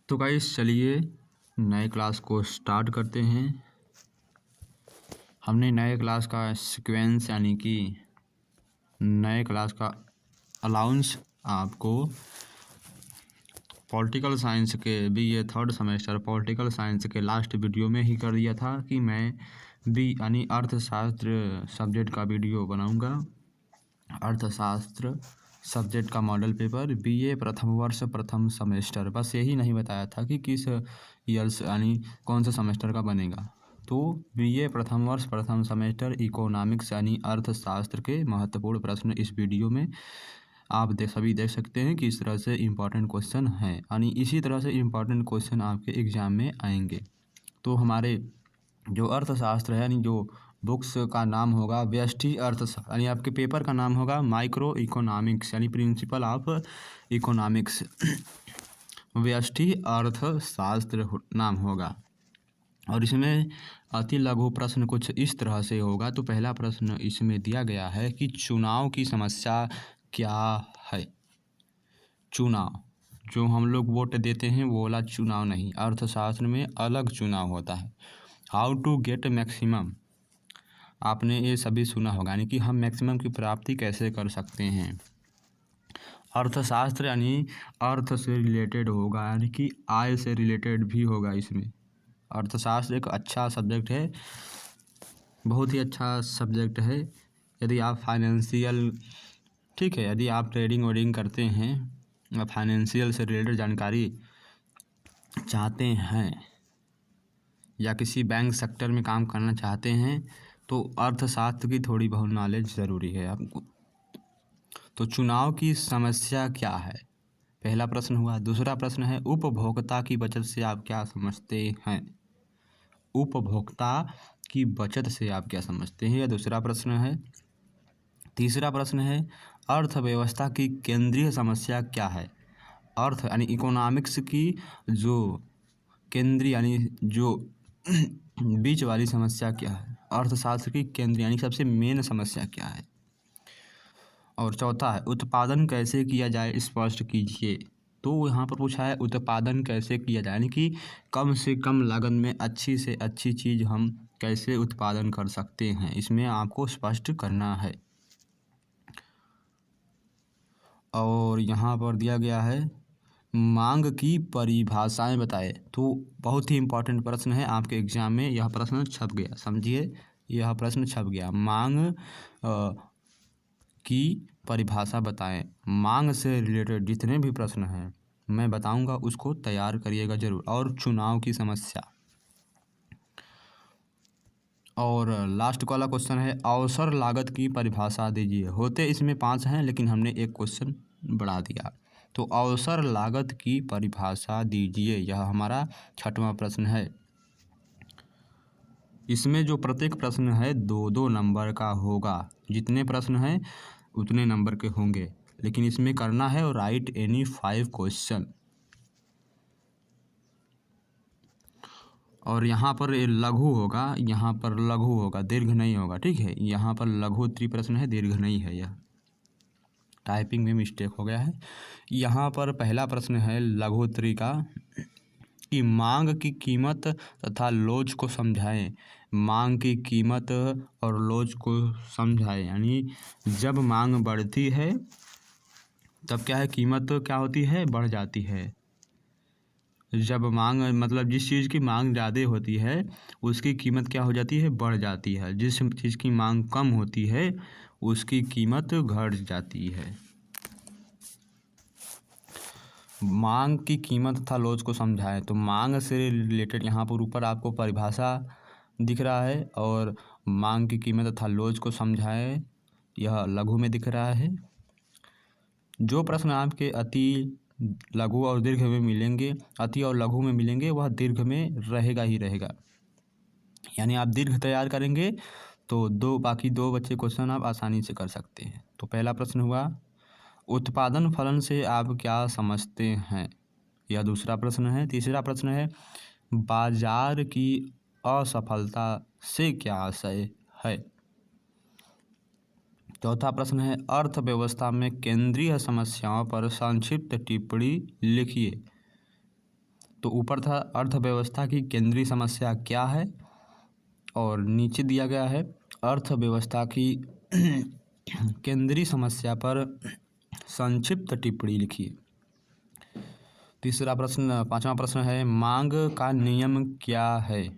तो गाइस चलिए नए क्लास को स्टार्ट करते हैं। हमने नए क्लास का सीक्वेंस यानी कि नए क्लास का अलाउंस आपको पॉलिटिकल साइंस के BA third semester political science के लास्ट वीडियो में ही कर दिया था कि मैं यानी अर्थशास्त्र सब्जेक्ट का वीडियो बनाऊंगा। अर्थशास्त्र सब्जेक्ट का मॉडल पेपर BA प्रथम वर्ष प्रथम सेमेस्टर, बस यही नहीं बताया था कि किस ईयर्स यानी कौन सा सेमेस्टर का बनेगा। तो BA प्रथम वर्ष प्रथम सेमेस्टर इकोनॉमिक्स यानी अर्थशास्त्र के महत्वपूर्ण प्रश्न इस वीडियो में आप सभी देख सकते हैं कि इस तरह से इम्पॉर्टेंट क्वेश्चन हैं, यानी इसी तरह से इम्पॉर्टेंट क्वेश्चन आपके एग्ज़ाम में आएंगे। तो हमारे जो अर्थशास्त्र है यानी जो बुक्स का नाम होगा व्यष्टि अर्थशास्त्र, यानी आपके पेपर का नाम होगा माइक्रो इकोनॉमिक्स यानी प्रिंसिपल ऑफ इकोनॉमिक्स व्यष्टि अर्थशास्त्र नाम होगा। और इसमें अति लघु प्रश्न कुछ इस तरह से होगा। तो पहला प्रश्न इसमें दिया गया है कि चुनाव की समस्या क्या है। चुनाव जो हम लोग वोट देते हैं वो वाला चुनाव नहीं, अर्थशास्त्र में अलग चुनाव होता है। हाउ टू गेट मैक्सिमम, आपने ये सभी सुना होगा, यानी कि हम मैक्सिमम की प्राप्ति कैसे कर सकते हैं। अर्थशास्त्र यानी अर्थ से रिलेटेड होगा, यानी कि आय से रिलेटेड भी होगा। इसमें अर्थशास्त्र एक अच्छा सब्जेक्ट है, बहुत ही अच्छा सब्जेक्ट है। यदि आप फाइनेंशियल ठीक है, यदि आप ट्रेडिंग वेडिंग करते हैं, फाइनेंशियल से रिलेटेड जानकारी चाहते हैं या किसी बैंक सेक्टर में काम करना चाहते हैं तो अर्थशास्त्र की थोड़ी बहुत नॉलेज ज़रूरी है आपको। तो चुनाव की समस्या क्या है, पहला प्रश्न हुआ। दूसरा प्रश्न है उपभोक्ता की बचत से आप क्या समझते हैं। उपभोक्ता की बचत से आप क्या समझते हैं, यह दूसरा प्रश्न है। तीसरा प्रश्न है अर्थव्यवस्था की केंद्रीय समस्या क्या है। अर्थ यानी इकोनॉमिक्स की जो केंद्रीय यानी जो बीच वाली समस्या क्या है, अर्थशास्त्र की केंद्रीय यानी सबसे मेन समस्या क्या है। और चौथा है उत्पादन कैसे किया जाए स्पष्ट कीजिए। तो यहाँ पर पूछा है उत्पादन कैसे किया जाए, यानी कि कम से कम लागत में अच्छी से अच्छी चीज़ हम कैसे उत्पादन कर सकते हैं, इसमें आपको स्पष्ट करना है। और यहाँ पर दिया गया है मांग की परिभाषाएं बताए। तो बहुत ही इम्पोर्टेंट प्रश्न है आपके एग्जाम में, यह प्रश्न छप गया, समझिए यह प्रश्न छप गया। मांग की परिभाषा बताएं। मांग से रिलेटेड जितने भी प्रश्न हैं मैं बताऊंगा, उसको तैयार करिएगा जरूर। और चुनाव की समस्या, और लास्ट वाला क्वेश्चन है अवसर लागत की परिभाषा दीजिए। होते इसमें 5 हैं लेकिन हमने एक क्वेश्चन बढ़ा दिया। तो अवसर लागत की परिभाषा दीजिए, यह हमारा 6वां प्रश्न है। इसमें जो प्रत्येक प्रश्न है 2-2 नंबर का होगा, जितने प्रश्न हैं उतने नंबर के होंगे, लेकिन इसमें करना है और राइट एनी 5 क्वेश्चन। और यहाँ पर लघु होगा, यहाँ पर लघु होगा, दीर्घ नहीं होगा, ठीक है। यहाँ पर लघु प्रश्न है, दीर्घ नहीं है, यह टाइपिंग में मिस्टेक हो गया है। यहाँ पर पहला प्रश्न है लघुत्तरी का कि मांग की कीमत तथा लोच को समझाएं। मांग की कीमत और लोच को समझाएं, यानी जब मांग बढ़ती है तब क्या है, कीमत क्या होती है, बढ़ जाती है। जब मांग मतलब जिस चीज़ की मांग ज़्यादा होती है उसकी कीमत क्या हो जाती है, बढ़ जाती है। जिस चीज़ की मांग कम होती है उसकी कीमत घट जाती है। मांग की कीमत तथा लोच को समझाएं। तो मांग से रिलेटेड यहाँ पर ऊपर आपको परिभाषा दिख रहा है, और मांग की कीमत तथा लोच को समझाएं यह लघु में दिख रहा है। जो प्रश्न आपके अति लघु और दीर्घ में मिलेंगे, अति और लघु में मिलेंगे, वह दीर्घ में रहेगा ही रहेगा। यानी आप दीर्घ तैयार करेंगे तो बाकी दो बच्चे क्वेश्चन आप आसानी से कर सकते हैं। तो पहला प्रश्न हुआ उत्पादन फलन से आप क्या समझते हैं, यह दूसरा प्रश्न है। तीसरा प्रश्न है बाजार की असफलता से क्या आशय है। चौथा प्रश्न है अर्थव्यवस्था में केंद्रीय समस्याओं पर संक्षिप्त टिप्पणी लिखिए। तो ऊपर था अर्थव्यवस्था की केंद्रीय समस्या क्या है, और नीचे दिया गया है अर्थव्यवस्था की केंद्रीय समस्या पर संक्षिप्त टिप्पणी लिखिए। तीसरा प्रश्न, पांचवा प्रश्न है मांग का नियम क्या है।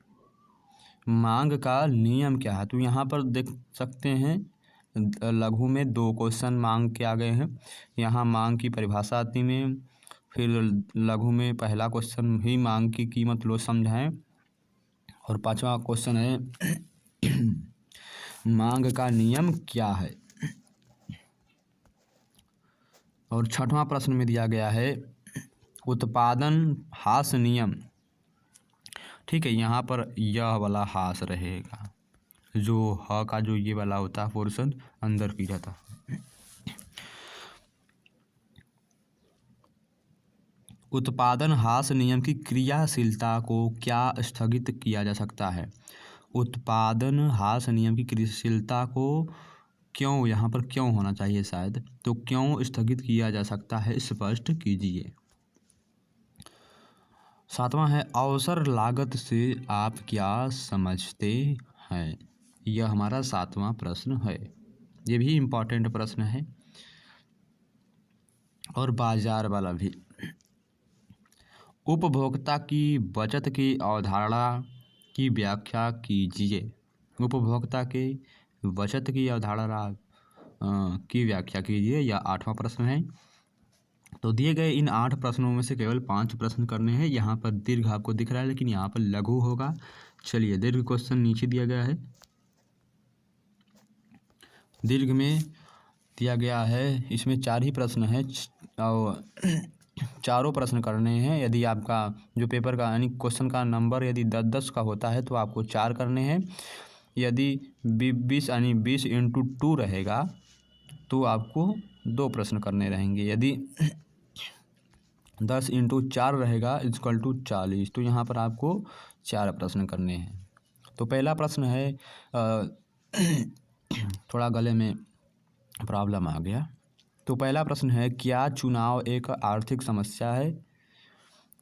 मांग का नियम क्या है, तो यहाँ पर देख सकते हैं लघु में 2 क्वेश्चन मांग के आ गए हैं। यहाँ मांग की परिभाषा आती में, फिर लघु में पहला क्वेश्चन ही मांग की कीमत लो समझाएं, और पांचवा क्वेश्चन है मांग का नियम क्या है। और छठवां प्रश्न में दिया गया है उत्पादन ह्रास नियम। ठीक है, यहाँ पर यह वाला ह्रास रहेगा, जो ह का जो ये वाला होता है पोर्शन अंदर की जाता। उत्पादन ह्रास नियम की क्रियाशीलता को क्या स्थगित किया जा सकता है। उत्पादन ह्रास नियम की क्रियाशीलता को क्यों, यहाँ पर क्यों होना चाहिए शायद, तो क्यों स्थगित किया जा सकता है स्पष्ट कीजिए। सातवां है अवसर लागत से आप क्या समझते हैं। यह हमारा सातवां प्रश्न है, ये भी इम्पोर्टेंट प्रश्न है, और बाजार वाला भी। उपभोक्ता की बचत की अवधारणा की व्याख्या कीजिए। उपभोक्ता के बचत की अवधारणा की व्याख्या कीजिए, यह आठवां प्रश्न है। तो दिए गए इन 8 प्रश्नों में से केवल 5 प्रश्न करने हैं। यहाँ पर दीर्घ आपको दिख रहा है, लेकिन यहाँ पर लघु होगा। चलिए, दीर्घ क्वेश्चन नीचे दिया गया है। दीर्घ में दिया गया है, इसमें 4 ही प्रश्न हैं और चारों प्रश्न करने हैं। यदि आपका जो पेपर का यानी क्वेश्चन का नंबर यदि 10-10 का होता है तो आपको 4 करने हैं। यदि 20 यानी 20 × 2 रहेगा तो आपको 2 प्रश्न करने रहेंगे। यदि 10 × 4 रहेगा = 40, तो यहाँ पर आपको 4 प्रश्न करने हैं। तो पहला प्रश्न है थोड़ा गले में प्रॉब्लम आ गया। तो पहला प्रश्न है क्या चुनाव एक आर्थिक समस्या है।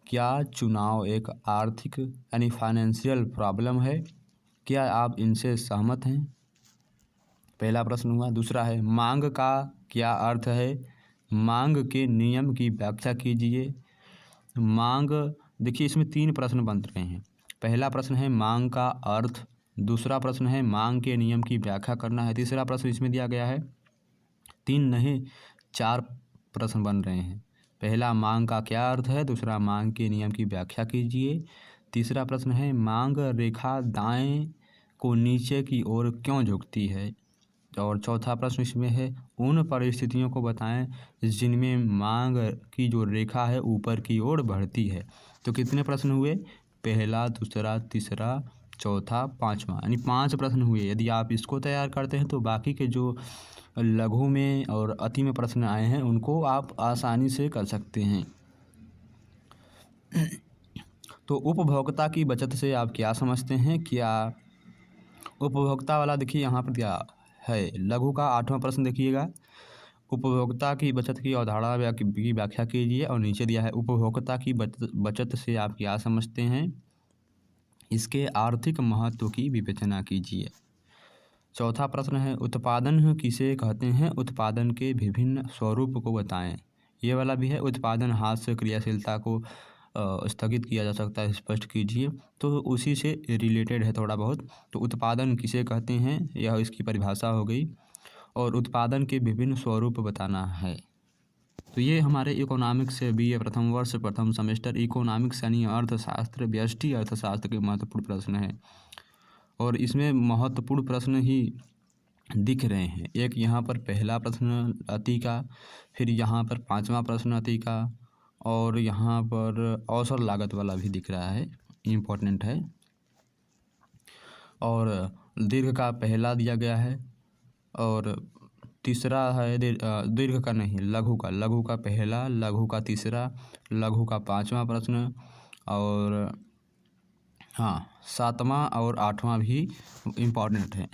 क्या चुनाव एक आर्थिक यानी फाइनेंशियल प्रॉब्लम है, क्या आप इनसे सहमत हैं। पहला प्रश्न हुआ। दूसरा है मांग का क्या अर्थ है, मांग के नियम की व्याख्या कीजिए। मांग, देखिए इसमें 3 प्रश्न बन रहे हैं। पहला प्रश्न है मांग का अर्थ, दूसरा प्रश्न है मांग के नियम की व्याख्या करना है, तीसरा प्रश्न इसमें दिया गया है 3 नहीं 4 प्रश्न बन रहे हैं। पहला मांग का क्या अर्थ है, दूसरा मांग के नियम की व्याख्या कीजिए, तीसरा प्रश्न है मांग रेखा दाएं को नीचे की ओर क्यों झुकती है, और चौथा प्रश्न इसमें है उन परिस्थितियों को बताएं जिनमें मांग की जो रेखा है ऊपर की ओर बढ़ती है। तो कितने प्रश्न हुए, पहला, दूसरा, तीसरा, चौथा, पांचवा, यानी 5 प्रश्न हुए। यदि आप इसको तैयार करते हैं तो बाकी के जो लघु में और अति में प्रश्न आए हैं उनको आप आसानी से कर सकते हैं। तो उपभोक्ता की बचत से आप क्या समझते हैं। क्या उपभोक्ता वाला देखिए यहाँ पर क्या है, लघु का 8वां प्रश्न देखिएगा, उपभोक्ता की बचत की अवधारणा की व्याख्या कीजिए, और नीचे दिया है उपभोक्ता की बचत से आप क्या समझते हैं, इसके आर्थिक महत्व की विवेचना कीजिए। चौथा प्रश्न है उत्पादन किसे कहते हैं, उत्पादन के विभिन्न स्वरूप को बताएं। ये वाला भी है उत्पादन ह्रास क्रियाशीलता को स्थगित किया जा सकता है, स्पष्ट कीजिए। तो उसी से रिलेटेड है थोड़ा बहुत। तो उत्पादन किसे कहते हैं, यह इसकी परिभाषा हो गई, और उत्पादन के विभिन्न स्वरूप बताना है। तो ये हमारे इकोनॉमिक्स से BA प्रथम वर्ष प्रथम सेमेस्टर इकोनॉमिक्स यानी अर्थशास्त्र व्यष्टि अर्थशास्त्र के महत्वपूर्ण प्रश्न है, और इसमें महत्वपूर्ण प्रश्न ही दिख रहे हैं। एक यहाँ पर पहला प्रश्न अति का, फिर यहाँ पर 5वां प्रश्न अति का, और यहाँ पर अवसर लागत वाला भी दिख रहा है, इम्पोर्टेंट है। और दीर्घ का पहला दिया गया है, और तीसरा है दीर्घ का नहीं लघु का पहला, लघु का तीसरा, लघु का 5वां प्रश्न, और हाँ 7वां और 8वां भी इम्पोर्टेंट है।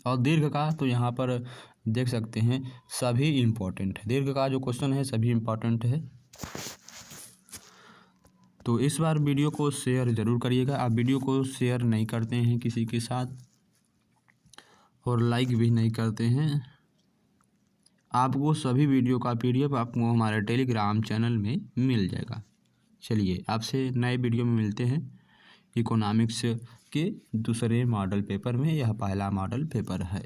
और दीर्घ का तो यहाँ पर देख सकते हैं सभी इम्पोर्टेंट है, दीर्घ का जो क्वेश्चन है सभी इम्पोर्टेंट है। तो इस बार वीडियो को शेयर ज़रूर करिएगा। आप वीडियो को शेयर नहीं करते हैं किसी के साथ और लाइक भी नहीं करते हैं। आपको सभी वीडियो का PDF आपको हमारे टेलीग्राम चैनल में मिल जाएगा। चलिए आपसे नए वीडियो में मिलते हैं। इकोनॉमिक्स के दूसरे मॉडल पेपर में यह पहला मॉडल पेपर है।